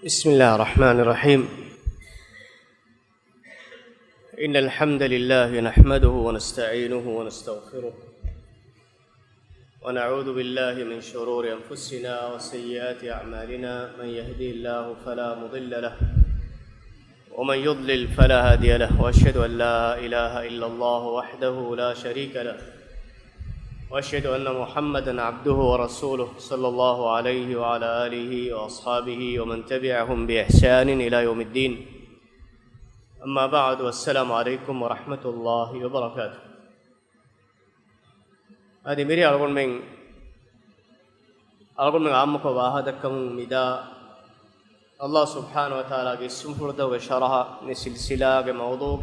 بسم الله الرحمن الرحيم. إن الحمد لله نحمده ونستعينه ونستغفره ونعوذ بالله من شرور أنفسنا وسيئات أعمالنا. من يهدي الله فلا مضل له ومن يضلل فلا هادي له، وأشهد أن لا إله إلا الله وحده لا شريك له، وأشهد أن محمدًا عبده ورسوله صلى الله عليه وعلى آله وأصحابه ومن تبعهم بإحسان إلى يوم الدين. أما بعد، والسلام عليكم ورحمة الله وبركاته. هذه مري أقول من عمك وأحدكم مدا الله سبحانه وتعالى ismufulhu وشرها نسلسلة موضوع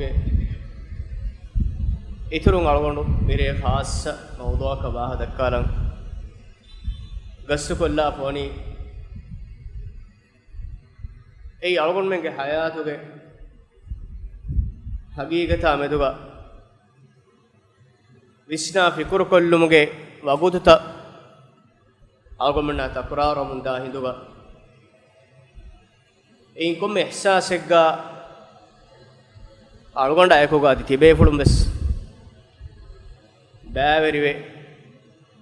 ඉතුරුන් අලගොඬු මිරේ ખાસ මවුදුවක බාහ දක්කාලන් ගස්සු කොල්ලා පොනි ඒ අලගොඬු මෙන්ගේ හයාතුගේ හගීගත මෙදුග විස්නා ෆිකුරු කොල්ලුමුගේ වගුතුත අලගොඬු තකුරාර මුන්දා හිඳුග එයින් කොම් ඉහ්සාසෙග්ගා අලගොඬු අයකුගා තිබේ ෆුළුම් බස් බෑවරිවේ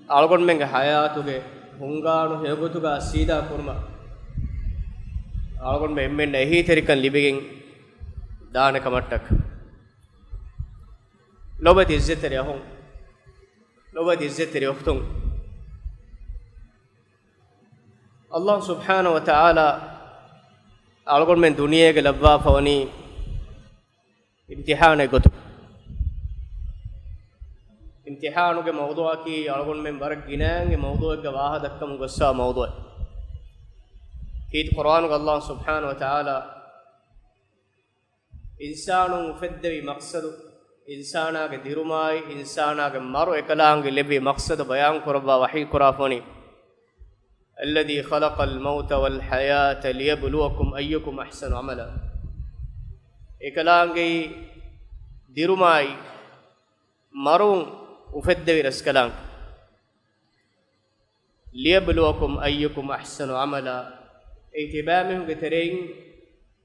අලගොඬු මෙන්ගේ හයාතුගේ හුංගාණු හේගොතුගා සීදා කුර්ම අලගොඬු මෙම්මෙන් එහි තරිකන් ලිබෙකින් දාන කමට්ටක් ලොබත් ඉස්සතරිය හොන් ලොබත් ඉස්සතරිය ඔක්තුන් අල්ලාහ් සුබ්හානහු වතාලා අලගොඬු මෙන් දුනියේගේ ලබ්වා ෆවනි ඉම්තිහානෙ ගොතු امتحانوge موضوع ki algon men barak ginange موضوع ge waha dakkam gossa موضوع kit Qur'an ge Allah subhanahu wa ta'ala insanu mufaddawi maqsadu insana ge dirumai insana ge maru ekalange lebi maqsad bayan kurba wahi kurafoni alladhi khalaqa al-mauta wal hayata liyabluwakum ayyukum ahsanu amala ekalange dirumai marun وفدوي رسكلان ليبلوكم أيكم أحسن عملا اهتمامهم كترين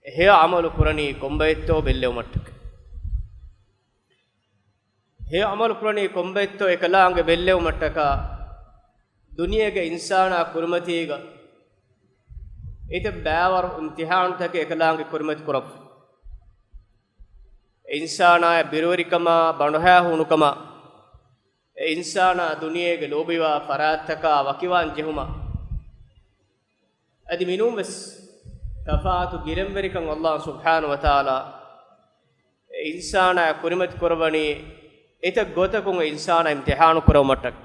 هي عمل قراني كمبيتو بالله متك هي عمل قراني كمبيتو إكلام بالله متكا دنيا کے انسان كرمتي گا إت باور امتحان تك إكلام كرمت كرب إنسان بيروري كما بنوها هونو كما ඉන්සානා දුනියේගේ ලෝභිවා ෆරාත්තකා වකිවාන් ජෙහුමා අදි මිනුම්ස් තෆාතු ගිරම්වරිකන් අල්ලාහ් සුබ්හානහු වතාලා ඉන්සානා කුරිමත් කරවණි එත ගොතකුන් ඉන්සානා ඉම්තිහානු කරවමටක්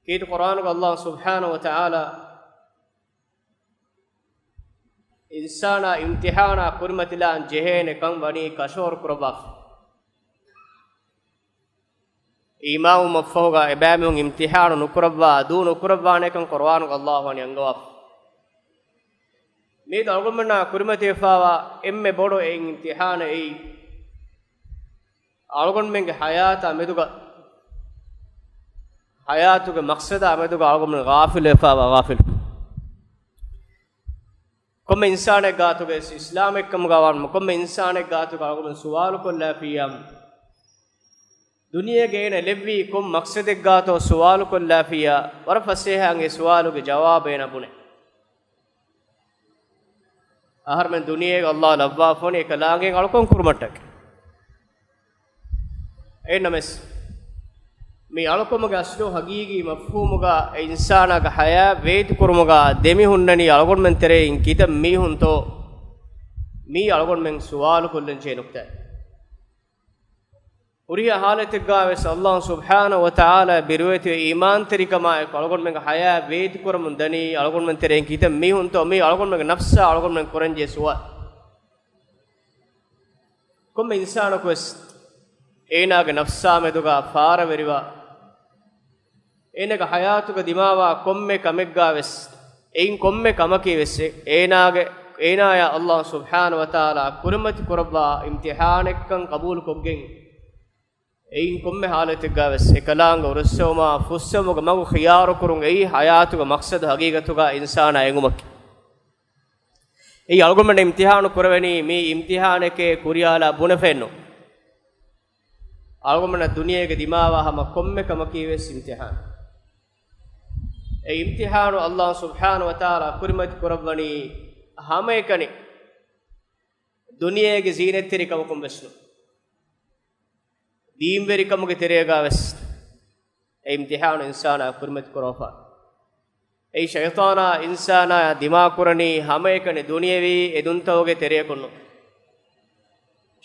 කීත කුර්ආනුක අල්ලාහ් සුබ්හානහු වතාලා ඉන්සානා ඉම්තිහානා කුරිමතිලාන් ජෙහෙන කන් වණි කෂෝර් කරවා إيمان مفهوغا إبامهم امتحان نكربا دون نكربا نكن قرآن الله وني أنغواف ميد أرغمنا كرمتي فاوا إمّe بودو إن امتحان إي أرغم منك حياة مدوغا حياتك مقصد مدوغا أرغم من غافل فاوا غافل كم إنسان غاتوغ إسلامك كم غوان كم إنسان غاتوغ أرغم من سوال كل فيام दुनिया के ने लेवी को मकसद गातो सवाल को लाफिया और फसे हैं सवालों के जवाब है ना बुने आहर में दुनिया के अल्लाह लब्बा फोन एक लांगे गलकों कुरमटक ए नमस मैं अलकों मगा असलो हकीकी मफ़हूम मगा इंसान का हया वेद कुरमगा देमी हुन्ननी अलकों में तेरे इनकी तब मी हुन तो मी अलकों में सवाल को लंचे नुक्ता उरिया हालत गावेस अल्लाह सुब्हानहु व तआला बिरुवति ईमान तरिकमा अलगोन में हया वेद कुरम दनी अलगोन में तेरे कीत मी हुन तो मी अलगोन में नफ्स अलगोन में कुरंजे सुवा कोम इंसान को एना के नफ्सा में दुगा फार वेरिवा एने का हयात का दिमावा कोम में कमेग गावेस एइन कोम में कमकी वेसे एना या अल्लाह सुब्हानहु व तआला कुरमत कुरबा इम्तिहान कन कबूल कोगें एइन कोम्मे हालत गावस एकलांग उरसोमा फुस्समुग मगु खियार कुरुंग एई हयातुग मकसद हकीकतुग इंसान एगुमक ei algonmen imtihanu kurawani me imtihaneke kuriyala bunafenno algonmen duniyege dimawa hama komme kama kiwes imtihan ei imtihanu Allah subhanahu wa taala kurimat kurawani hama ekani duniyege zinetiri kamakum besnu deemveri kamuge terega wes ei imtihanu insana kurimat kurafa ei shaytana insana dima kurani hama ekani duniyevi eduntawge tereyakunno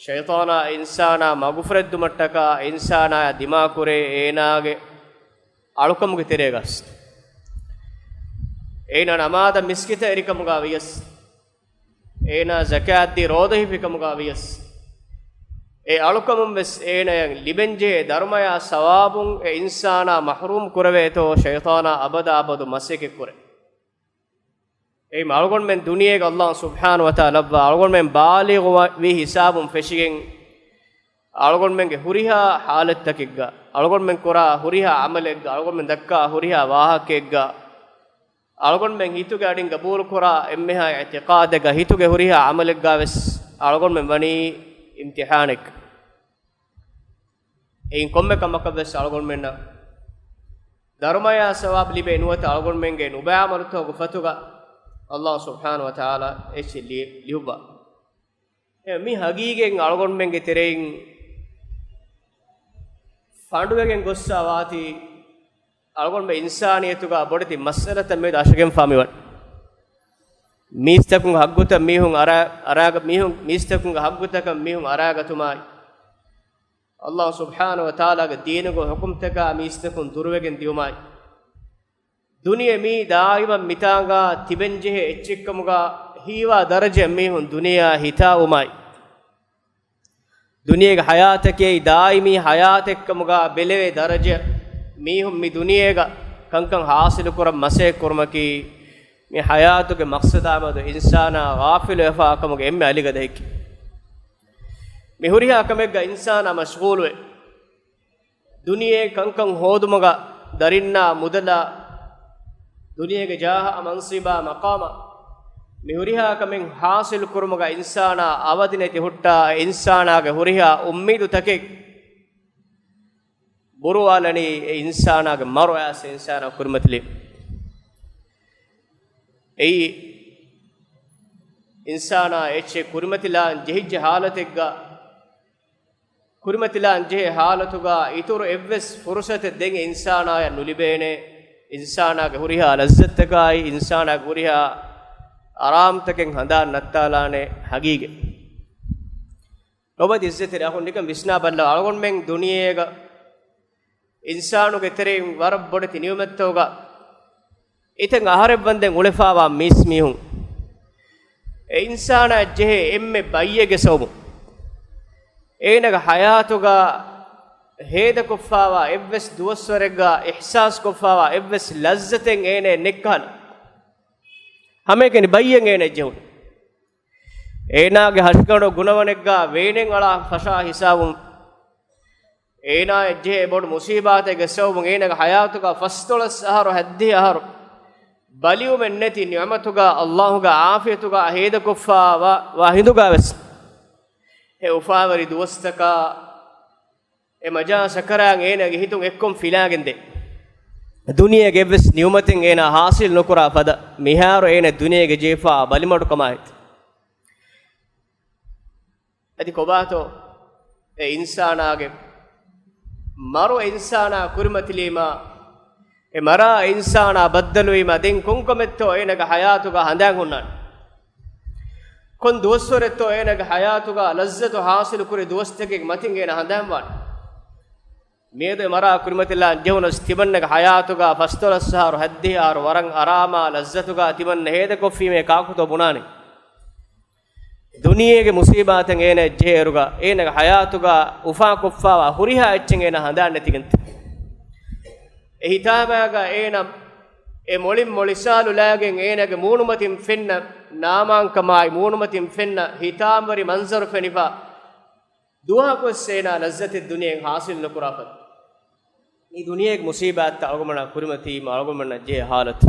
shaytana insana magufreddu mattaka insana dima kure eenage alukamuge teregas eena namada miskita erikamuga viyas eena zakat di rodahi fikamuga viyas e alukamum ves eena libenje dharmaya sawabun e insana mahrum kurave to shaytana abada abadu maseke kure ei malgon men duniyege Allah subhanahu wa taala abba algon men baligh vi hisabum feshigen algon men ge huriha halat takigga algon men kora huriha amalegga algon men dakka huriha wahakegga algon men hituge adin qabul kora emmeha i'tiqadega hituge huriha amalegga ves algon men wani imtihanek ein komme kamaka ves algon men dharmaya sawab libe nuwata algon men ge nubamarto gufatuga Allah subhanahu wa taala echli liuba mi hagigen algon men ge terein fanduwegen gossa wati algon me insaniyatuga boditi masalata me dashgen famiwan mistakun hagguta mihun araga mihun mistakun hagguta mihun araga tumai Allah subhanahu wa taala ge deenugo hukumtaka mistakun durwegen diumai duniya mi daima mitanga tibenje echikkamuga hiwa daraja mihun duniya hita umai duniyege hayatake daimi hayatekkamuga beleve daraja mihum mi duniyega kankan hasilu kuram mase kurmaki mi hayatuge maqsada amadu insana ghafil wafa kamuge emme aliga dehki mi huriha kamega insana mashghul we duniye kankan hodumaga darinna mudala duniyege jaha mansiba maqama mi huriha kamen hasil kurmuga insana avadineti hutta insana ge huriha ummidu take buruwalani insana ge maru as insana kurmatli ei insana eche kurmatila jehij halategga kurmatila je halatuga ituru evves fursate den insana ya nulibene insana ge huriha lazzattakai insana ge huriha aram taken handa nattalane hagige obad izzetere akon nikam visna balla algon men duniyega insanu ge terem warab bodati niyumettoga iten ahareb banden ulefawa mismihun e insana je emme bayyege sawmu eenaga hayatuga heda koffawa evves duwaswarega ihsas koffawa evves lazzaten ene nekkan hamekeni bayyen ene jehun eenage hashkano gunawanegga weenen ala fasha hisabum eena je bod musibate gesawum eenaga hayatuga fastolas aharu haddi aharu balium enneti ni'matuga Allahuga aafiyatuga heda koffawa wa hinduga wes e ufaawari duwastaka e maja sakaran eenage hitun ekkom filagende duniyege evves niumaten eena hasil nokura fada miharu eena duniyege jefa balimadu kamait adi kobato e insanaage maru insana kurmatilima e mara insana baddaluima den konkometto eenaga hayatuga handan hunnan kon duwassoretto eenaga hayatuga lazzatu hasil kuri duwastege matin eena handan wan meede mara kurmatilla jehunus tibannaga hayatuga fastolas saharu haddi aru waran arama lazzatuga tibanna heda koffime kaakuto bunani duniyege musibaten ene jeeruga enaga hayatuga ufa koffawa huriha echen ena handanne tigent ehitabaga enam e molim molisalu lagen enage muunumatin fenna namankamai muunumatin fenna hitamwari manzaru fenifa duha kossena lazzati duniyen hasil nukurafat ಈ ದುನಿಯಾಗೆ ಮುಸೀಬತ್ ಅಳಗಮನ ಕುರಿಮತಿ ಅಳಗಮನ ಜೆ ಹಾಲತ್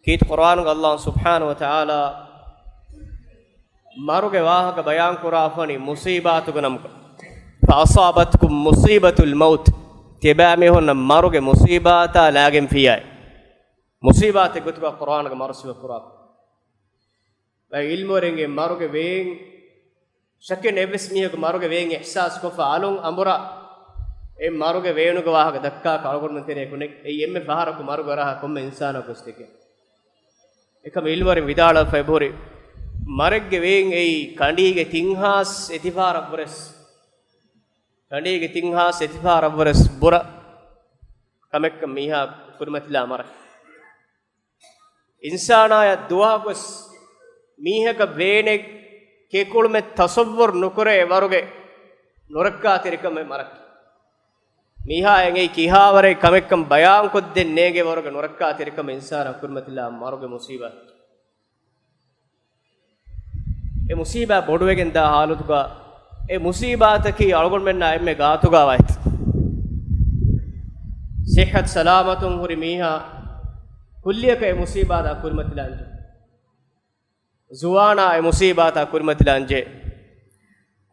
ಕೀತ್ ಕುರಾನ್ ಅಲ್ಲಾಹ್ ಸುಬ್ಹಾನಹು ವ ತಆಲಾ maruge wahaka bayan kurafani musibatuge namka fa asabatkum musibatul maut tibami honna maruge musibata lagen fiyai musibate gutuga qur'an ga marsiba qur'an ba ilmorenge maruge ween shakke neves mihe maruge ween ihsas ko fa alun amura e maruge weenuge wahaka dakka kalgon tere kunek e emme fahara ko maruge raha komme insana kosteke ekam ilmore vidala february maragge ween ei kandige tinhas etifara bures kandige tinhas etifara bures bura kamek miha kurmatila mara insana ya dua kos miha ka weene kekul me tasawwur nukure waruge norakka terikam marak miha engei kihaware kamekkam bayan kodden nege waruge norakka terikam insana kurmatila maruge musiba e musiba boduwegen da halutuga e musibata ki algon menna emme gaatuga wait sihat salamatun huri miha kulliyaka e musibata kurmatilanje zuwana e musibata kurmatilanje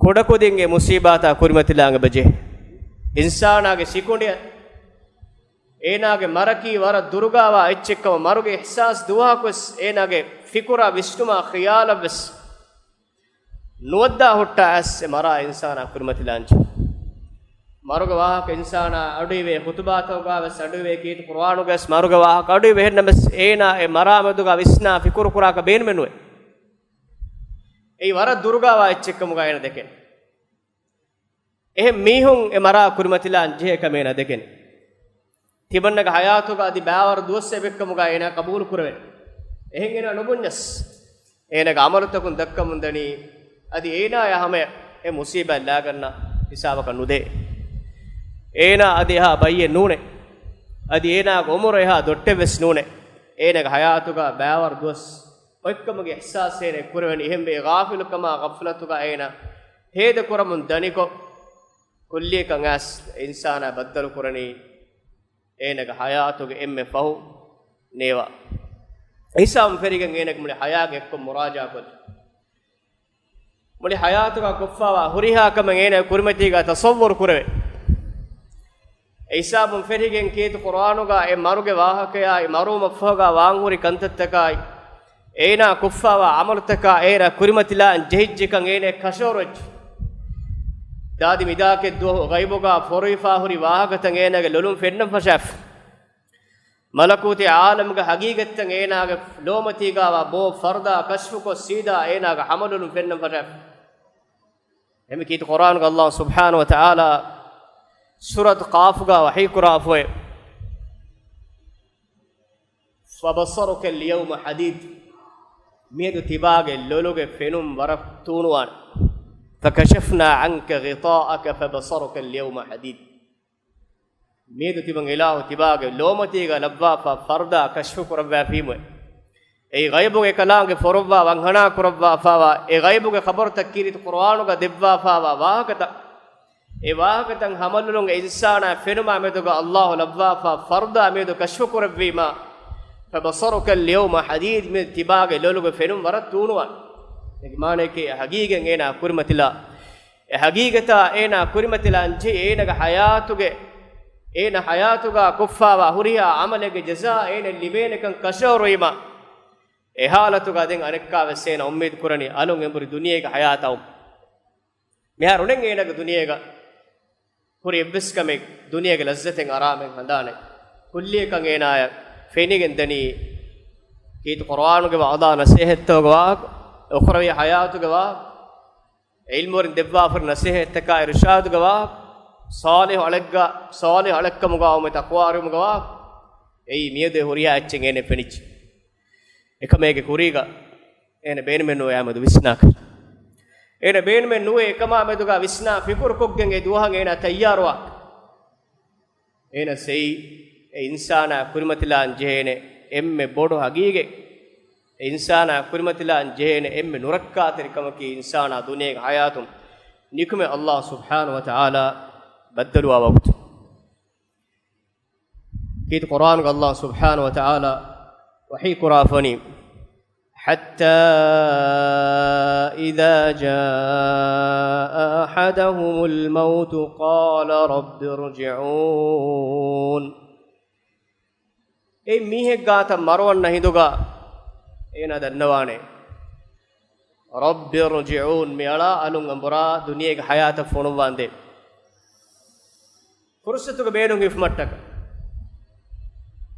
kodakudin e musibata kurmatilanga baje insana ge sikundiya enage maraki wara durgawa echchekka maruge ihsas duwa kos enage fikura vishtuma khiyala bas nuwadda hutta as mara insana kurmatilanje maruga wahaka insana aduive khutbata ugaves aduive kit qur'anu gas maruga wahaka aduive hennames ena e mara meduga visna fikuru kuraka ben menue ei wara durgawa echchekkamu ga ena deken ehe mihun e mara kurmatilanje kamena deken tibannaga hayatuga adi bawar duwasse bekkamu ga ena qabul kurwen ehen ena nobunjas enaga amalutakun dakkamundani adi ena ya hame e musiba laganna hisabaka nude ena adi ha bayye nune adi ena gomore ha dotte ves nune enaga hayatuga bawar duwas oikkamuge ihsas ene kurweni ehembe ghafilukama ghaflatuga ena heda kuramun daniko kulli kan as insana baddalu kurani enaga hayatuge emme fahu neva isam ferigen enaga muli hayage ekko muraja kol muli hayatuga kuffawa huriha kamen ena kurmatiga tasawwur kurave isam ferigen ketu qur'anuga e maruge wahakaya e maru mafhaga wanguri kantattakai ena kuffawa amaltaka era kurmatila jehijjikan ene kashoroj dadi midake do ghaibuga forifa huri wahagatan enage lolum fennam fashaf malakuti alamga hagigatan enage lomatiga wa bo farda kashfuko sida enage hamalulum fennam fashaf emi kit qur'an ga allah subhanahu wa ta'ala surat qaf ga wahi qurafwe fabasaruka al yawma hadid medu tibage loluge fenum warak tunuwan فكشفنا عنك غطاءك فبصرك اليوم حديد ميدو تبن إله تباغ لومتيغا لبافا فردا كشفك ربا فيمو اي غيبوغ كلامغ فربا وانغنا كربا فاوا اي غيبوغ خبر تكيرت قرآنوغ دبا فاوا واهكتا اي واهكتا حملولونغ إنسانا فنما ميدوغ الله لبافا فردا ميدو كشفك ربيما فبصرك اليوم حديد ميد تباغ لولوغ فنم ورد تونوان mane ke hagigen ena kurmatila e hagigata ena kurmatila anje enaga hayatuga kuffawa huriya amalege jaza ena libenekan kashawrima e halatuga den anekka vesena ummid kurani alun emburi duniyega hayataw meha runen enaga duniyega huri ebbeskame duniyega lazzaten aramen handane kulliyekan enaya fenigen dani kit qur'anuge wada nasihattoga أخروي حياته جوا علم دبوا فر نصيحة تكا إرشاد جوا صالح على كم جوا ومتقوار جوا أي ميده هوريا أتشين فينيش إكمل كوريجا إن بين منو يا مدو ويسناك إن بين منو إكما مدو جا ويسنا فيكور كوجين دوها إن تياروا إن سي إنسان كريمتلا جهين إم بودو حقيقة insana kurimatila jehene emme nurakka terikamaki insana duniyega hayatum nikume allah subhanahu wa ta'ala baddalu awut kit qur'an ga allah subhanahu wa ta'ala wahi qurafani حتى إذا جاء أحدهم الموت قال رب ارجعون ميهك غاتا مروان نهيدوغا اينا دنواني رب ارجعون ميالا ألون أمبرا دنيا حياة فونوان دي فرصتك بينهم يفمتك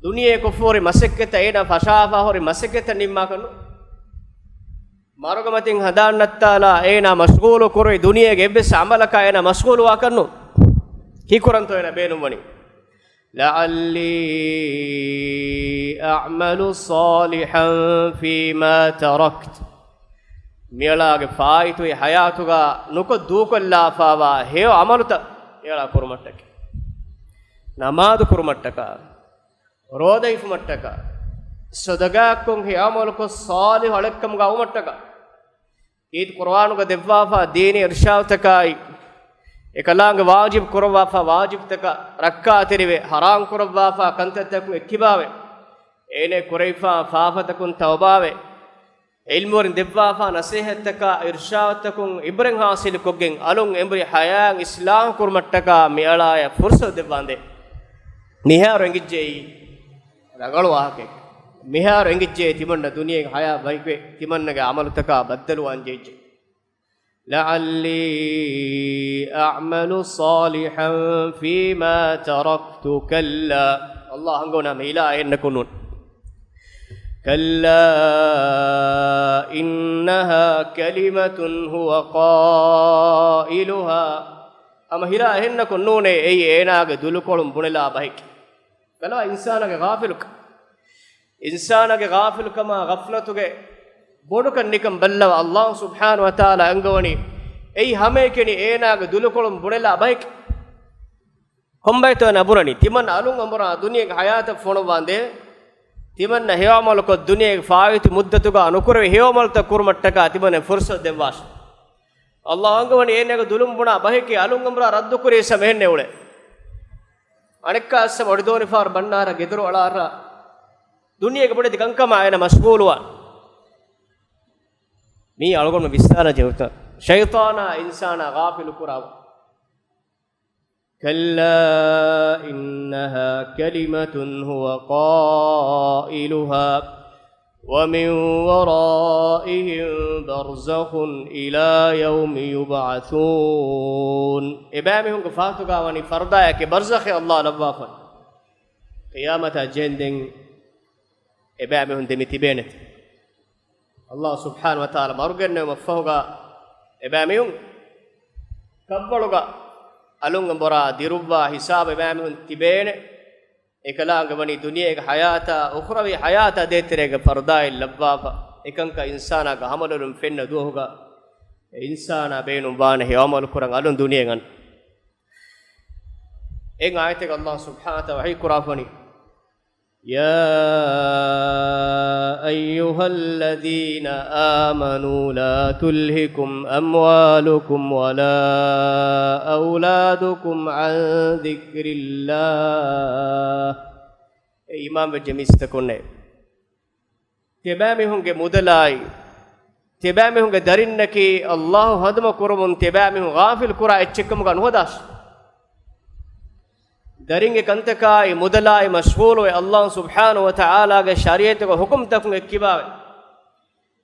دنيا كفوري مسكت اينا فشافا هوري مسكت نما كنو ಮಾರುಗಮತಿಂ ಹದಾನ್ನತ್ತಾಲ ಏನ ಮಶ್ಗೂಲು ಕುರಿ ದುನಿಯೆಗೆ ಎಬ್ಬಿಸ ಅಮಲಕ ಏನ ಮಶ್ಗೂಲು ವಾಕನ್ನು ಹೀಕುರಂತೋ ಏನ ಬೇನುಮಣಿ ಲಅಲ್ಲಿ ಅಅಮಲು ಸಾಲಿಹನ್ ಫೀಮಾ ತರಕ್ತ್ ಮೇಳಾಗೆ ಫಾಯಿತು ಹಯಾತುಗ ನುಕ ದೂಕೊಲ್ಲಾಫಾವಾ ಹೇ ಅಮಲುತ ಏಳ ಕುರುಮಟ್ಟಕ್ಕೆ ನಮಾದು ಕುರುಮಟ್ಟಕ ರೋದೈಫು ಮಟ್ಟಕ ಸದಗಾಕ್ಕುಂ ಹೇ ಅಮಲುಕ ಸಾಲಿಹ್ ಅಳಕ್ಕಂ ಗಾವು ಮಟ್ಟಕ ಈದ್ ಕುರ್ಆನುಗ ದೆವ್ವಾಫಾ ದೀನಿ ಇರ್ಷಾವ್ತಕಾಯಿ එකලාංග වාජිබ් කුරවාෆා වාජිබ් තක රක්කා තිරිවේ හරාම් කුරවාෆා කන්තතකු එක්කිබාවේ ඒනේ කුරයිෆා ෆාෆතකුන් තවබාවේ ඉල්මුරින් දෙවවාෆා නසීහතක ඉර්ෂාවතකුන් ඉබ්‍රන් හාසිල් කොගෙන් අලුන් එම්බරි හයාන් ඉස්ලාම් කුර්මට්ටක මියලාය ෆුර්සො දෙවන්දේ නිහාර එංගිජ්ජේ රගල වාහකේ මිහාර එංගිජ්ජේ තිමන්න දුනියේ හයා බයිකේ තිමන්නගේ අමලතක බද්දලු අංජෙජ්ජේ لعلي أعمل صالحا فيما تركت كلا الله أنقونا ميلا إنكنون كلا إنها كلمة هو قائلها أما هلا إنكنون أي إناك دلكولم بنلا بهيك كلا إنسانك غافلك ما غفلتك බොඩුකන් නිකම් බල්ලව අල්ලාහ් සුබ්හානහු වතාලා අංගවණි එයි හැමකෙනි ඒනාග දුලකොළම් බුනෙලා බයික් කොම්බයිතෝ නබුරනි තිමන් අලුන් අඹරා දුනියක හයාත ෆොන වන්දේ තිමන් හේවමලක දුනියක ෆාවිති මුද්දතුග අනුකරේ හේවමල්ත කුර්මට්ටක තිමන ෆුර්සත් දෙවාස් අල්ලාහ් අංගවණි ඒනාග දුලුම් බුණා බයිකේ අලුන් අඹරා රද්දු කුරේ සමෙන්නේ උලේ අනෙක්කාස්ස මොඩිදෝනි ෆාර් බන්නාර ගෙදර වලාර දුනියක බඩේ කංකම ආයන මස්ගූලුවා මේ අලගොන්න විස්තර ජෙවත ෂයිතානා ඉන්සානා ගාෆිලු කුරාව කල්ලා ඉන්නහා කලිමතුන් හුව قائلها ومن ورائهم برزخ إلى يوم يبعثون إبامهم كفاتوكا وني فردايا كبرزخ الله لبافا قيامة جندن إبامهم دمتي بينت الله سبحانه وتعالى مرغن مفهوغا اباميون كبلوغا alunga bora dirubwa hisab ebamehun tibene ekalaanga wani duniyege hayata ukhrawi hayata deterege fardai labbafa ekanka insana ga hamalulum fenna duhoga insana beenum baane hewamul kurang alun duniyegan en ayate Allah subhanahu wa ta'ala qurafani يا أيها الذين آمنوا لا تلهكم أموالكم ولا أولادكم عن ذكر الله إمام بجميستكون تبامهم كمدلاي تبامهم كدرينك الله هدم كرم تبامهم غافل كرا اتشكم كان هداش دارينگه كنتكاي مدلاي مشغول و الله سبحانه وتعالى گ شريعت کو حکم تک اکبا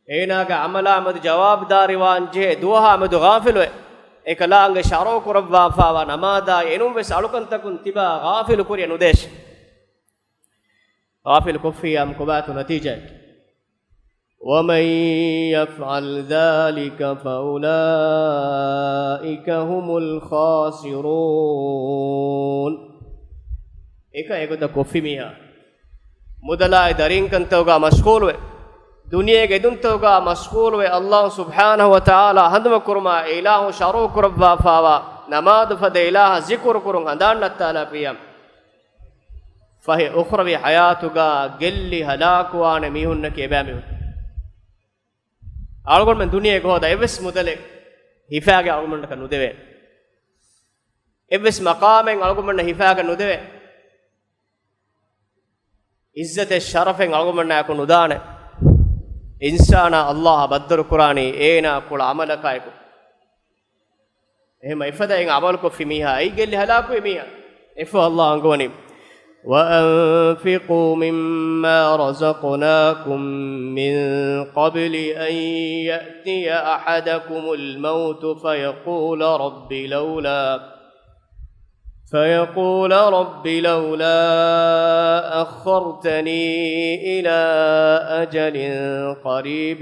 اینا گ عملا مد جواب دار وانجه دوها مد غافل و ekalaang sharo kurabwa fawa namada enum wes alukan takun tiba غافل kuri anudesh غافل kufiyam kubatu natija ومن يفعل ذلك فأولئك هم الخاسرون eka egoda kofimiya mudalai darin kantawga mashghul we duniyege eduntawga mashghul we Allah subhanahu wa ta'ala handuma kurma ilahu sharu kurabwa fawa namad fade ilaha zikr kurun handanna ta'ala priyam fahi ukhrawi hayatuga gelli halakwane mihunke ebami algon men duniyege hoda eves mudale hifage algon ka nudeve eves maqamen algon men hifage nudeve ඉස්සත ශරෆෙන් අලගොමන්න යකු නුදාන insana Allah baddaru qurani eena kula amalakaiku ehema ifada en amal ko fimiha ai gelli halaku emiha ifa Allah angwani وأنفقوا مما رزقناكم من قبل أن يأتي أحدكم الموت فيقول رب لولا أخرتني إلى أجل قريب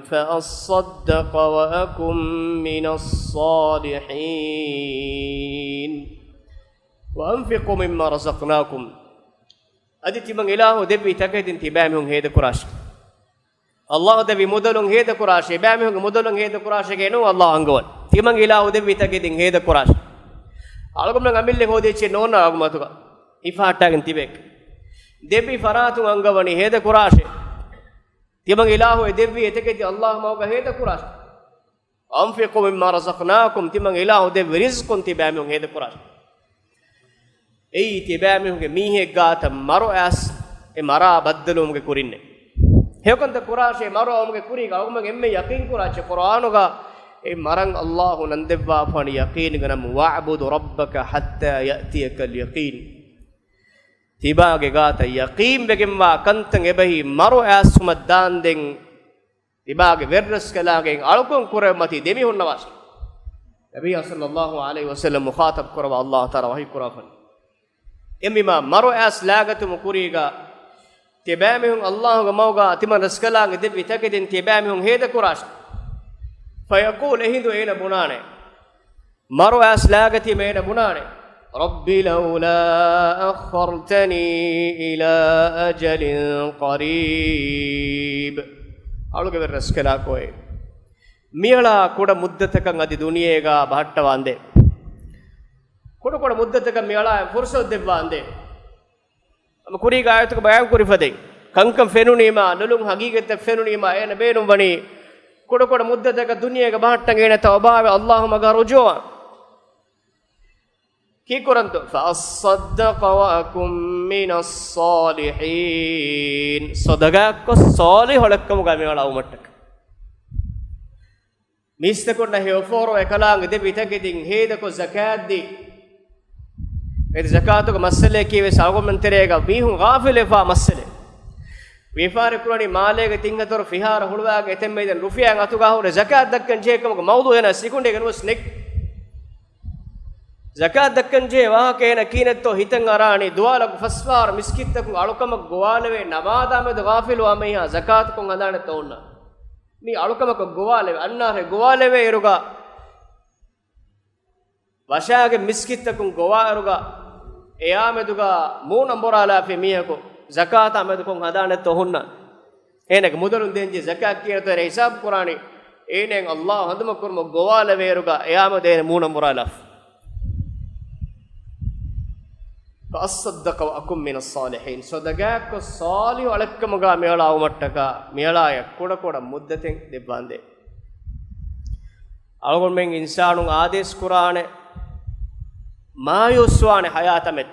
فأصدق وأكن من الصالحين وأنفقوا مما رزقناكم أديتي من إله دبي تكيد انتبامهم هيدا كراش الله دبي مدلون هيدا كراش بامهم مدلون هيدا كراش كينو الله أنقول تي من إله دبي تكيد هيدا كراش ألقم لنا عمل له هودي شيء نونا أقوم أتوقع إفاتة انتباك دبي فراتو أنقواني هيدا كراش تي من إله دبي تكيد الله موقع هيدا كراش أنفقوا مما رزقناكم تي من إله دبي رزق انتبامهم هيدا كراش ei tibamihunge mihe gata maro as e mara baddalumge kurinne hekanta kurashe maro umge kuriga umge emme yaqeen kurache qur'anuga e marang Allah nandevva fani yaqeen ganam wa'budu rabbaka hatta ya'tiyaka al-yaqeen tibage gata yaqeen begemwa kantan ebahi maro as sumaddan den tibage verras kalagen alukon kuremati demi hunnawas nabi sallallahu alaihi wasallam mukhatab kurwa Allah taala wahi kurafan emima maro as lagatu mukuriga tibamihun Allah ga mauga atiman raskala ngide bitakidin tibamihun heda kurash fayaqul ehindu ena bunane maro as lagati meena bunane rabbi laula akhartani ila ajalin qarib aluge raskala koy miyala kuda muddatakan adi duniyega bahatta wande kodu muddatakan miyala fursa debba ande am kuri gaayatuka bayan kuri fade kankam fenunima nulung hagigete fenunima ena beenum wani kodu muddataka duniyega bahatta gena tawbawe Allahumma garujoa ki kuranto fa as-saddaqa wa akum minas salihin sadaqa ko salih holakkamu ga miyala umattak mistakonna heoforo ekalang de bitakidin heda ko zakat di ed zakatu ko masale kiwe sagomenterega bihun ghafile fa masale wifare kurani malege tingator fihara hulwaage etemmeden rufiyan atuga hore zakat dakkan jekam ko mawdu ena sekunde ganu snek zakat dakkan je wa kena kinetto hitan arani duala ko faswar miskitta ko alukam gowaleve namada med ghafil wa meha zakat ko andane tonna mi alukam ko gowaleve annare gowaleve iruga washage miskitta ko gowaruga eyameduga mu namborala fe miyako zakat amedu kon hadane to hunna enek mudalun denje zakat kiyata re hisab qurani enen Allah handuma kurmo gowala veruga eyamade mu namborala fa as-saddaqa wa akum min as-salihin sadaqak ko salih alakkamuga mela umattaka mela koda muddaten debbande algon men insanun ades qurane maayuswane hayatamet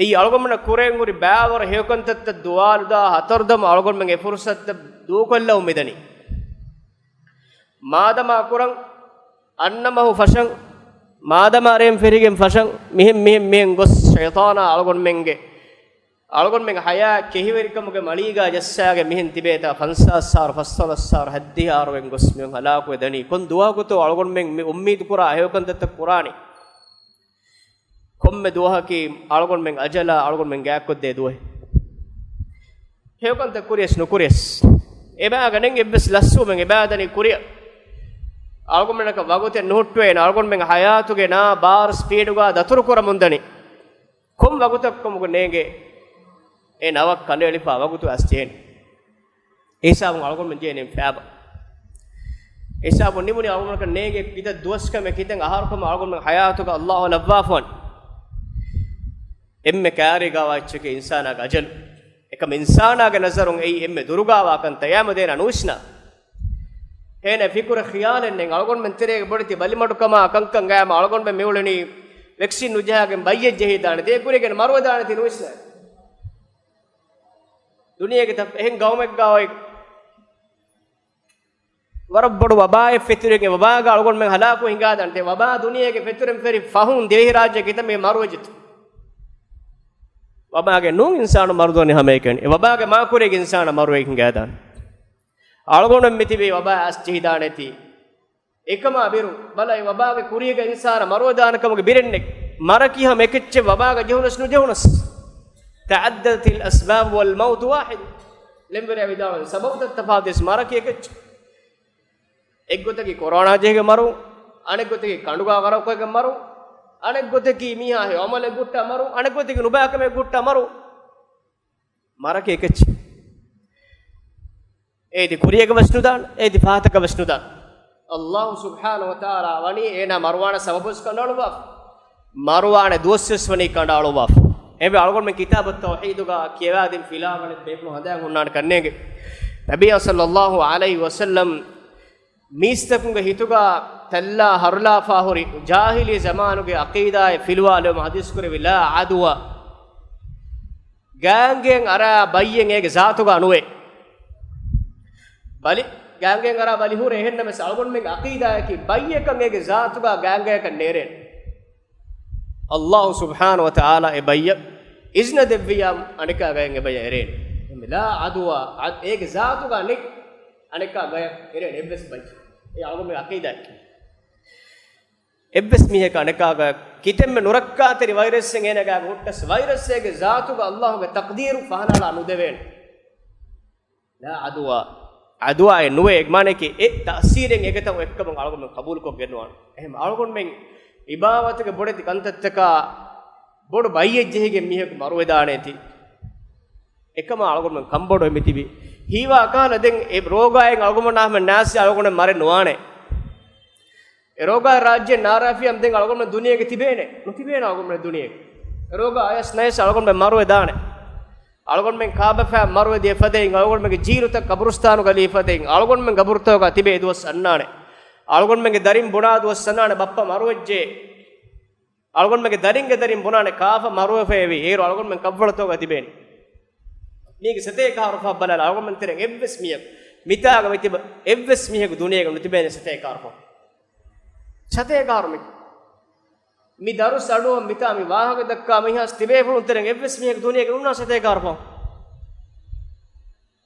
ei algomna kurenguri baawar hekontatta duwaluda hatardam algon men e fursatta dukolla umidani madama kurang annamahu fashan madama rem ferigen fashan mihem gos shaytana algon men haya kehiverikamuge maliga jassage mihen tibeta fansasar fassalasar haddihar wen gos men halaku edani kon duwa goto algon men ummid kura hekontatta qurani komme duwahaki algon men ajala algon men gaakkodde duwe hewkanta kuries nukuries eba ganen ebbes lassu men eba dani kuriya algon men ka wagote nuhutwe na algon men hayatuge na bar speed ga daturu kora mundani kom wagotak kom nege e nawak kaneli pa wagotu asjen esabun algon men jenen faba esabun nimuni algon men nege kita duaska me kiten ahar kom algon men hayatuga Allah labwafon emme kaari gawachke insana ga ajal ekam insana ga nazarun ei emme durugawa kan tayamade anushna hene fikura khiyalen nen algon men terege boditi balimadukama kankan gama algon men mewleni vaccine nujahagen bayye jehidane de kuregen marwadane tinushna duniyage tap ehen gawmek gawai warabbodu wabaye feturege wabaga algon men halaku hingadan te waba duniyege feturen feri fahun dehi rajya kitame marwajit wabage nun insanu marudoni hameken e wabage makurege insana marwe hingadan algon mitibe waba as chihidaneti ekama biru balai wabage kuriyege insana marwadanakamge birenne marakiha mekecche wabaga jehunas nu jehunas ta'addat al asbab wal maut wahid lembere vidawan sabab tafadis marakiyekecche එක්ගොතකි කොරෝනා ජේගේ මරු අනෙක් ගොතකි කණුගා කරකෝගේ මරු අනෙක් ගොතකි මීහා හේවමලේ ගුට්ට මරු අනෙක් ගොතකි නුබාකමේ ගුට්ට මරු මරකේ එකච්චි ඒදි කුරියක වස්නුදාන ඒදි පාතක වස්නුදාන අල්ලාහ් සුබ්හානහු වතාලා වනි එනා මරුවාන සබබස් කණ්ඩාලුවා මරුවාන දුස්සස් වනි කණ්ඩාලුවා එබේ අලගොන් මේ කිතාබත් තෞහීදුගා කියවාදින් ෆිලාවල බේප්නු හදාන් උන්නාන කන්නේගේ නබිය සල්ලල්ලාහු අලයිහි වසල්ලම් මීස්තකුගේ හිතුගා තල්ලා හරුලා ෆාහුරි ජාහිලි zamanuge aqeedaye filwale hadis kure vila adwa gangen ara bayyen ege zaatuga anuwe bali gangen ara bali hure henna mes algon mege aqeedaye ki bayyekan ege zaatuga gangen neren Allah subhanahu wa ta'ala e bayya izna deviyam anika gayen e bayya eren la adwa ege zaatuga nik anika gayen eren ebbes bayya e algon mege aqeedaye ebbes mihe kanekaga kitemme nurakkaateri virus en enaga huttas virus ege zaatuga Allah ge taqdiru fahanala anudeven la adwa e nuwe egmane ki e ta'siren egeta ekkam algon men qabul ko genwan ehem algon men ibawatuge bodeti kantattaka bodu bayyejjehige mihe maru edaneti ekama algon men kambodo emitibi hiwa akala den e rogayen algon nahme nasi algon mare nuane roga rajya narafiyam den algon duniyage tibene nutibena algon duniyage roga ayas nais algon maru edane algon men kaaba fa maru de fadein algon men jiruta kabrustanu gali fadein algon men gaburto ga tibe duwas annane algon men darim buna duwas annane bappa maruwejje algon men darim bunane kaafa maruwe fevi ero algon men kabwalato ga tibeni nige sete kaarfa balala algon men teren evves miyak mitaga mitiba evves mihegu duniyage nutibene sete kaarfa छते कार्मिक मी दारू साडो मिता मी वाह के दक्का मी हस तिबे फुन तरें एवस मी एक दुनिया के उन्ना छते कारपो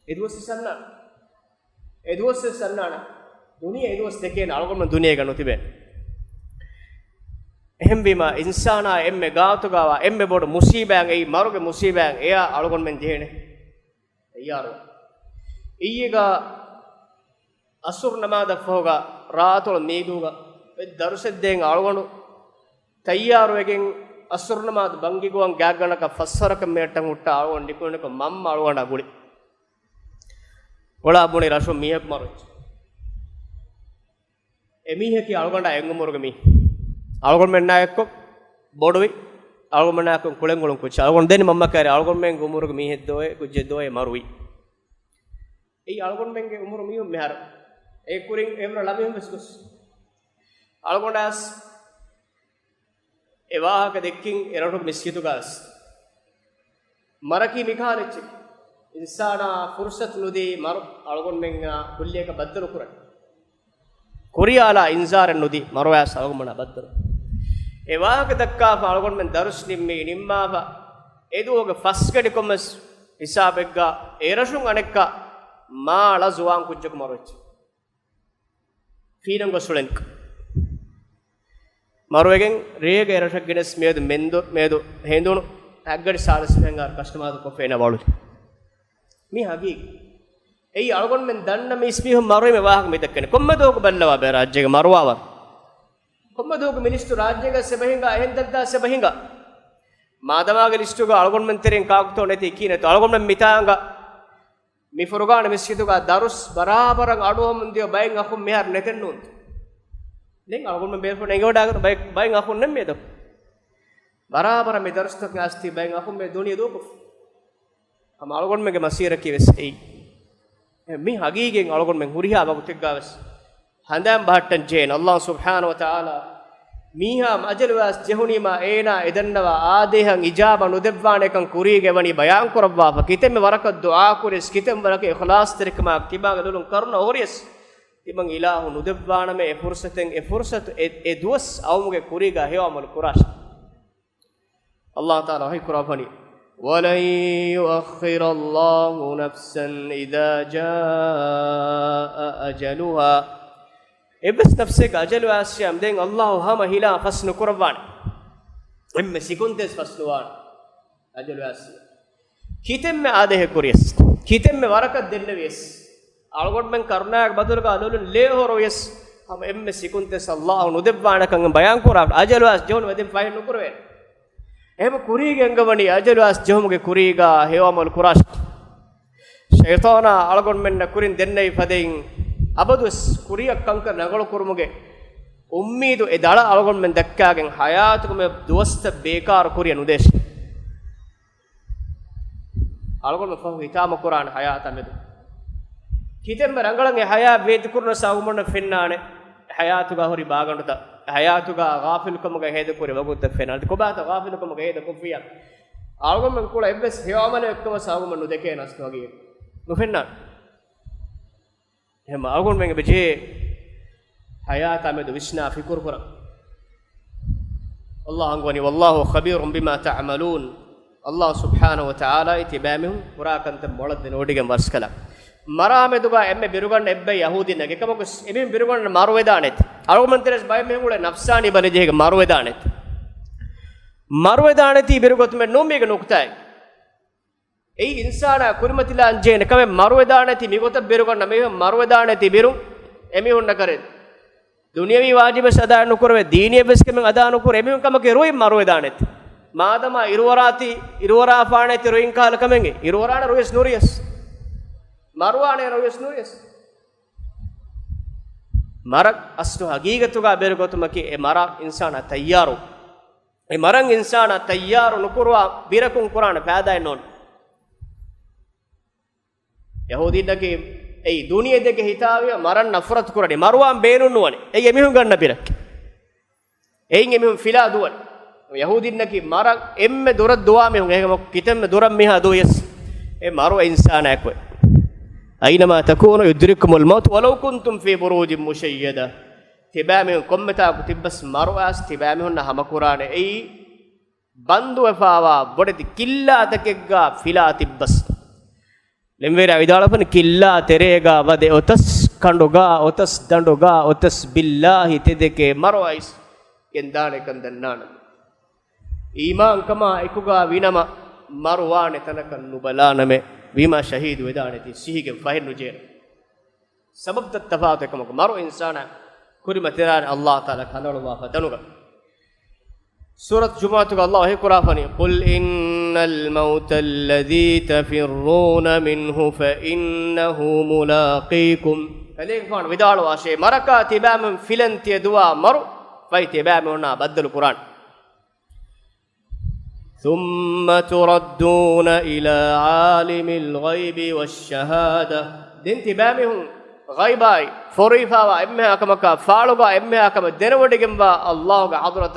एदवस सन्ना दुनिया एदवस देके नालगोन में दुनिया के नतिबे එහෙම් බීම ඉන්සානා එම්මේ ගාතුගාවා එම්මේ බොඩ මුසීබෑන් එයි මරුගේ මුසීබෑන් එයා අලගොන් මෙන් ජේනේ අයියාරෝ ඊයේගා අසුර් නමාද ෆෝගා රාතොල නීදුගා දරුසෙද්දෙන් අලගොණු තයියාරුවකින් අසුර් නමාද බංගිගුවන් ගෑගණක ෆස්සරක මේටන් උට්ට අලගොන් ඩිකොනක මම්ම අලගොණ ගුලි ඔලා බුනේ රෂෝ මියක් මරුච් එමිහකි අලගොණ්ඩ එංගුමුරුග මි algon men naayakko bodowi algon men naayakko kulengulun kuch algon deni mamma kare algon men umuru mi heddoe kujje doe marui ei algon men ge umuru mi mehar e kuring evra labihum biskus algon das ewaha ka dekkin eratu miskitu gas maraki mikhalech insana fursat nudi mar algon men kulliyaka baddalu kuran koriyala inzar nudi marwas algon men baddalu එවාක දක්කා පාලගොන් මෙන් දරුස් නිම්මේ නිම්මාව එදුවග ෆස්කඩි කොමස් හිසාබෙග්ගා ඒරෂුන් අනෙක්ක මාලා සුවාන් කුජ්ජක මරොච් ෆීනං ගොසුලෙන්ක මරුවගෙන් රේග ඒරෂක් ගෙනස් මේද මේදු හේඳුණු ඇග්ගඩි සාලස් වෙන්ගාර කස්ටමාද කොෆේන වලු මේ හගී එයි අලගොන් මෙන් දන්න මේ ස්පීහ මරුවේ මෙවාහක මෙදක්කනේ කොම්මදෝක බල්ලවා බෑ රාජ්‍යක මරුවාවක් කොම්මදෝක මිනිස්තු රාජ්‍යක සෙබහින්ගා එහෙන්දද්දා සෙබහින්ගා මාදමාගේ ලිස්ටුගා අලගොන් මෙන් තෙරෙන් කාක්තෝ නැති කීනත අලගොන් මෙන් මිතාංගා මි ෆුරුගාන මිස්කිතුගා දරුස් බරාබරන් අඩුවම් දිය බයෙන් අකුම් මෙහර නැතෙන්නුන් දැන් අලගොන් මෙන් බේෆෝ නෙගෝඩාගෙන බයෙන් අකුම් නෙමෙද බරාබර මෙ දරුස් තක ඇස්ති බයෙන් අකුම් මෙ දුනිය දෝක අම අලගොන් මෙගේ මසීර කිවස් එයි මි හගීගෙන් අලගොන් මෙන් හුරිහා බගුතෙක් ගාවස් handam bahattan jeen Allah subhanahu wa ta'ala miha majalwas jehunima eena edannawa aadehan ijaba nudevwane kan kurige wani bayan kurabwa kitem waraka dua kuris kitem waraka ikhlas terikma tibaga dulun karna orias timan ilahu nudebwana me e fursatu e duwas awmuge kuriga hewamal kurash Allah taala hay kurafani walan yuakhkhira Allahu nafsan idha jaa ajaluha ebes nafseka ajalu asyam den Allahu hama hila fasnu kurwan emme sekundes fasnuwan ajalu asya kitemme adehe kuriyes kitemme warakat denneves algot men karunaak badulga alulun le horo yes ham emme sekundes Allahu nudebwana kan bayan kuraf ajalu as jon wedem fahin nukurwe එහෙම කුරීගෙ අංගවණි අජලවාස් ජොමුගේ කුරීගා හේවමල් කුරාෂ් ෂයිතානා අලගොන් මෙන්න කුරින් දෙන්නයි ෆදෙයින් අබදුස් කුරියක් කංක නගල කුරුමුගේ උම්මීදු ඒ දල අලගොන් මෙන් දැක්කාගෙන් හයාතුකම දුවස්ත බේකාර කුරිය නුදේශ අලගොන් ෆහ හිතාම කුරාන හයාත මෙදු කිතෙම්බ රංගලන් ඒ හයා වේද කුරන සාගුමන ෆෙන්නානේ හයාතුගා හොරි බාගණ්ඩත hayatuga ghafilkumuga heda kuri wagut fenalti kobata ghafilkumuga heda kufiya algom men kula ebbes hewamane ekkama sagum nu deke nastu wage nu fenna hema algom men beje hayata me do visna fikur kura Allah angwani wallahu khabirun bima ta'malun Allah subhanahu wa ta'ala itibamihum qurakantam molad nodige marskala marameduga emme biruganna ebbe yahudi nage kamakus emin biruganna marwedanet argumenteres bay mehule nafsani balejege marwedaneti birugotume nomege nuktay ei insana kurimatila anjene kame marwedaneti migota biruganna me marwedaneti birum emi honna kare duniyavi wajibe sada nukurwe diniye beskemen ada nukur emi kamake roi marwedanet madama irwara faaneti roin kala kamenge irwarana rois nuriyas marwane rois nuriyas marak astu hagigatuga berugotumaki e marak insana tayyaru e marang insana tayyaru nukurwa birakun qur'an faada non yahudi dage ei duniye dege hitawiya maran nafrat kurani marwan beenun nuwane ei emihun ganna birak ei emihun fila duwan yahudi naki marak emme durad duwa mehun ehama kitemme duram miha doyes e maru insana ekwe أينما تكونوا يدرككم الموت ولو كنتم في بروج مشيدة تبامهم كمتا كتبس مرواس تبامهم نهم قرآن أي بندو فاوا بدت كلا تكجا فلا تبس لمبيرا إدارة فن كلا تريجا ودي أوتس كندوجا أوتس دندوجا أوتس بالله تدك مرواس كندانة كندنان إيمان كما إكوجا وينما مروان تنكن نبلانمه ويما شهيد ودانتي سيهك فاهن نجير سبب التفاوت كما مرو انسان كريم تران الله تعالى كنور وفتنوغا سورة جمعة الله هي قرافني قل إن الموت الذي تفرون منه فإنه ملاقيكم فليك فان ودالو واشي مركا تبام فيلنتي دوا مرو فاي تبام هنا بدل القرآن ثم تردون إلى عالم الغيب والشهادة دين تبامهم غيباي فريفا وإمها كما فالوغا إمها كما دنودجمبا الله حضرة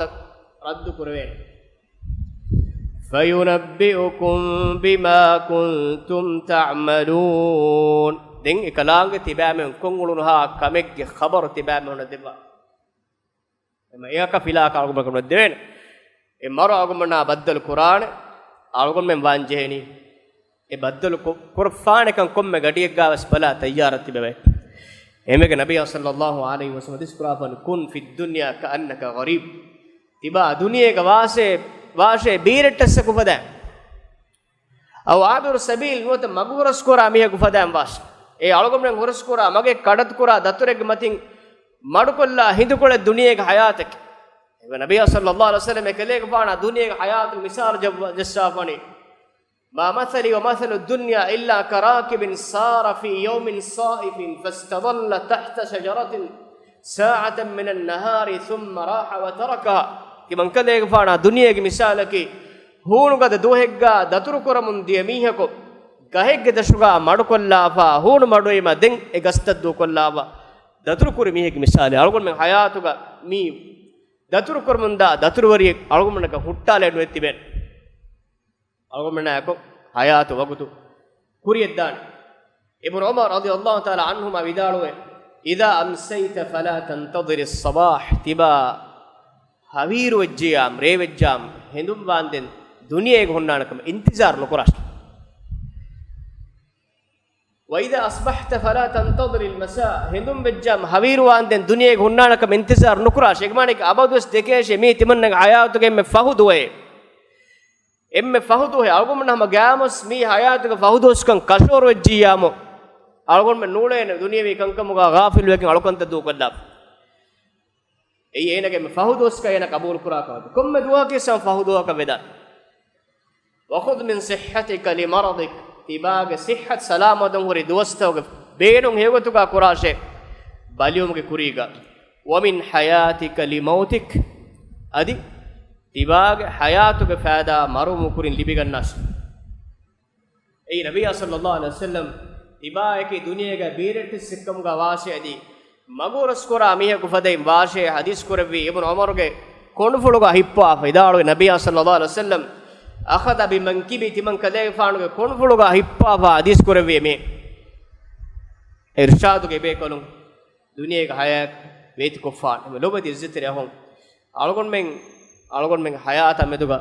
رد كروين فينبئكم بما كنتم تعملون دين إكلانغ تبامهم كونغلونها كمك خبر تبامهم ندبا إما إياك فيلا كارغم كم ندبين e maru agumna baddal qur'an algon men wanjeheni e baddal qur'an kan komme gadiyek gawas bala tayyarati bebe emege nabiy sallallahu alaihi wasallam dis qur'an kun fid dunya ka annaka gharib tiba duniyega wase beerettassa kufada aw abir sabil nuta magurus qura mihe kufada was e algon men gurus qura mage kadat qura daturege matin madukolla hindukole duniyega hayatak النبي صلى الله عليه وسلم كليك فانا دنيا حياة مثال جسافني ما مثلي ومثل الدنيا إلا كراكب سار في يوم صائف فاستظل تحت شجرة ساعة من النهار ثم راح وتركها كمن كليك فانا دنيا مثالك هون قد دوهجا دتركر من ديميهكو كهج دشغا مدكلا فا هون مدوي ما دين اغستدو كلابا دتركر ميهك مثال أقول من حياتك مي දතුරු කරමුන්දා දතුරු වරියෙක් අලගොමනක හුට්ටාලෙඩු එත්තිබෙන් අලගොමනක හයාතු වගුතු කුරියෙක් දාන ඉබ්නු උමර් රදියල්ලාහු තාලා අන්හුමා විදාලුවේ إذا أمسيت فلا تنتظر الصباح تبا هوير وجيام ريوجام هندم باندن دنيا غنانكم انتظار نكراش وإذا أصبحت فلا تنتظر المساء هندم بجام هوير واندن دنيا غنانكم انتظار نكراش إجمانك أبادوس دكيش ميت منك حياتك إم فهدوه إم فهدوه أقوم نحن جامس مي حياتك فهدوس كان كشور وجيامو أقول من نولين الدنيا بيكانكم غافل لكن ألوكان تدو كلاب أي أنا كم فهودوس كأي أنا قبول كراكا كم دعاء كيسان فهودوا كبدا وخذ من صحتك لمرضك تباغ صحة سلامة دموري دوستة بينهم هيو تكا كراشه باليوم كوريغا ومن حياتك لموتك أدي تباغ حياتك فادا مرو مكورين لبيغ الناس أي نبي صلى الله عليه وسلم تباغ دنيا کا بیرت سکم کا واسع دی مغورس کرا میہ کو فدی واسع حدیث کربی ابن عمر کے کونفلو کا ہپا فیداڑو نبی صلی اللہ علیہ وسلم اخذ بمنکبی تمن کدے فانو کے کونفلو کا ہپا حدیث کربی میں ارشاد کے بے کلوں دنیا کا حیات ویت کفار لوبتی عزت رہوں algon men hayata meduga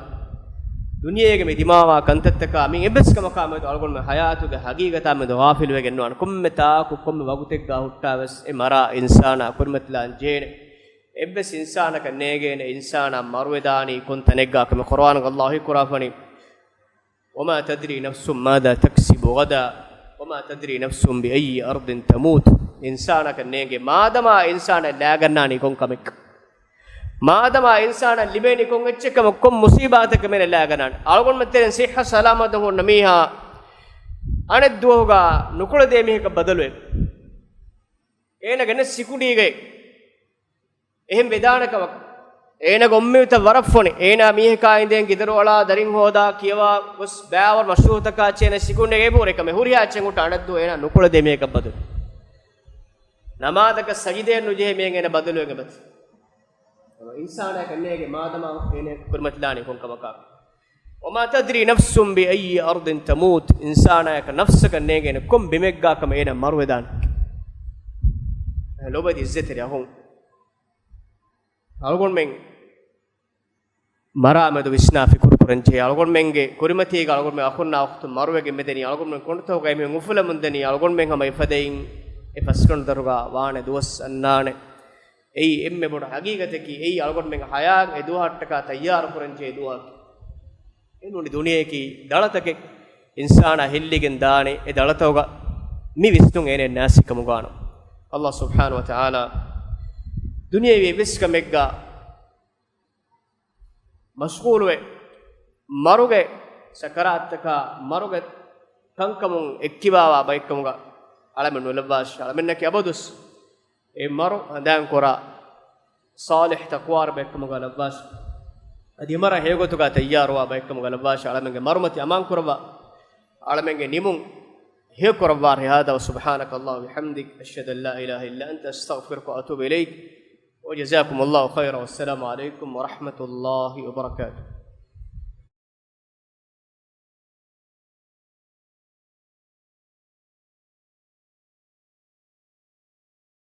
duniyege me dimawa kantattaka min ebeska makama to algon men hayatu ge hagigata me do ghafil wegen non kummeta ku komme wagutek ga huttaves e mara insana kurmatlan jene ebes insana ka negene insana marwedani kontanegga kem qur'an allah qurafani wama tadri nafsum madha taksibu gada wama tadri nafsum bi ayyi ardin tamut insana ka nege madama insana lagannani kon kamek मादमा इंसान लिबेनी को अच्छे कम कुम मुसीबत के मेरे लायगनान आलगोन में तेरे सेह सलामत हो नमीहा अने दुहोगा नुकुल दे में का बदलवे ए न गने सिकुड़ी गए एहम विधान का ए न गम्मी त वरफोने ए न मीह का इंदे गिदरो वाला दरिंग होदा किवा उस बैवर मशरूत का चे न सिकुड़े के बोरे कमे हुरिया चे गुट अने दु ए न नुकुल दे में का बदल नमाज का सजदे नुजे में ने बदलवे के बस इंसान करने के मादमा इन्हें कुर्मतलानी कौन का मकाम वमा तदरी नफ्सुम बि अय्यि अर्दिन तमूत इंसान का नफ्स करने के कुम बिमेगा कम इन्हें मरवेदान लोबदी इज्जत रे हों अलगोन में मरा में तो विस्ना फिकुर पुरंचे अलगोन में के कुर्मती का अलगोन में अखुन्ना वक्त मरवे के मेदनी अलगोन में कौन तो गए में मुफल मुंदनी अलगोन में हम इफदेइन इफस्कन दरुगा वाने दोस अन्नाने ऐ एम्मे बोड़ हकीकत की ऐ अलगोन में हयाग ए दुहाट का तैयार पुरंचे दुआ इन्होंने दुनिया की दलत के इंसान हिल्लिगन दाने ए दलत होगा मी विष्णु एने नासिक मुगानो अल्लाह सुब्हानहु व तआला दुनिया वे विस्क मेगा मशगूल वे मरुगे सकरात का मरुगे कंकमुं एक्किबावा बैकमुगा अलमेन लबाश अलमेन के अबदुस ए मरो अंदान कोरा सालिह तकवार बैकमुगा लबाश अदि मरा हेगोतुगा तैयार हुआ बैकमुगा लबाश अलमेन के मरमति अमान कुरबा अलमेन के निमुं हे कुरबार हदा सुब्हानक अल्लाह बिहम्दिक अशहदु अल्ला इलाहा इल्ला अंत अस्तगफिरुका व अतूबु इलैक وجزاكم الله خيرا والسلام عليكم ورحمة الله وبركاته.